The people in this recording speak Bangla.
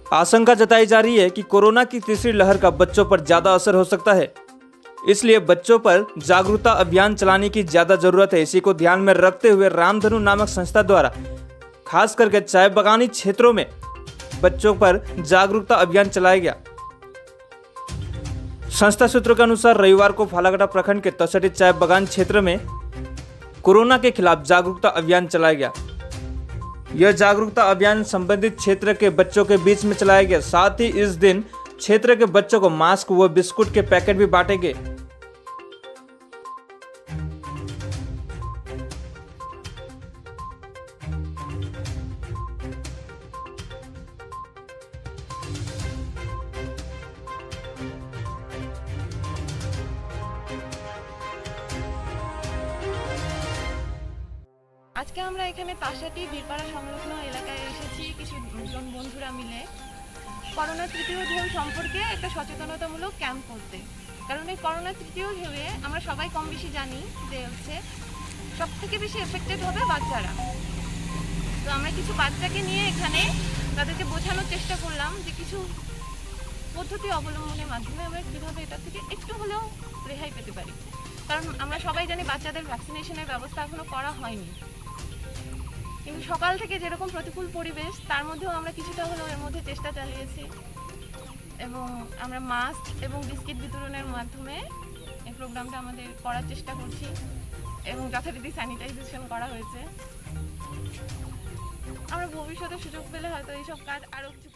आशंका जताई जा रही है कि कोरोना की तीसरी लहर का बच्चों पर ज्यादा असर हो सकता है, इसलिए बच्चों पर जागरूकता अभियान चलाने की ज्यादा जरूरत है। इसी को ध्यान में रखते हुए रामधनु नामक संस्था द्वारा खास करके चाय बागानी क्षेत्रों में बच्चों पर जागरूकता अभियान चलाया गया। संस्था सूत्रों के अनुसार रविवार को फालाकाटा प्रखंड के तसटी चाय बागान क्षेत्र में कोरोना के खिलाफ जागरूकता अभियान चलाया गया। यह जागरूकता अभियान संबंधित क्षेत्र के बच्चों के बीच में चलाया गया। साथ ही इस दिन क्षेत्र के बच्चों को मास्क व बिस्कुट के पैकेट भी बांटे गए। আজকে আমরা এখানে তাসাটি বীরপাড়া সংলগ্ন এলাকায় এসেছি কিছুজন বন্ধুরা মিলে করোনা তৃতীয় ঢেউ সম্পর্কে একটা সচেতনতামূলক ক্যাম্প করতে। কারণ এই করোনা তৃতীয় ঢেউয়ে আমরা সবাই কম বেশি জানি যে হচ্ছে সব থেকে বেশি এফেক্টেড হবে বাচ্চারা। তো আমরা কিছু বাচ্চাকে নিয়ে এখানে তাদেরকে বোঝানোর চেষ্টা করলাম যে কিছু পদ্ধতি অবলম্বনের মাধ্যমে আমরা কীভাবে এটা থেকে একটু হলেও রেহাই পেতে পারি। কারণ আমরা সবাই জানি বাচ্চাদের ভ্যাকসিনেশনের ব্যবস্থা এখনো করা হয়নি, কিন্তু সকাল থেকে যেরকম প্রতিকূল পরিবেশ তার মধ্যেও আমরা কিছুটা হলেও এর মধ্যে চেষ্টা চালিয়েছি এবং আমরা মাস্ক এবং বিস্কিট বিতরণের মাধ্যমে এই প্রোগ্রামটা আমাদের করার চেষ্টা করছি এবং যথারীতি স্যানিটাইজেশন করা হয়েছে। আমরা ভবিষ্যতে সুযোগ পেলে হয়তো এইসব কাজ আরও কিছু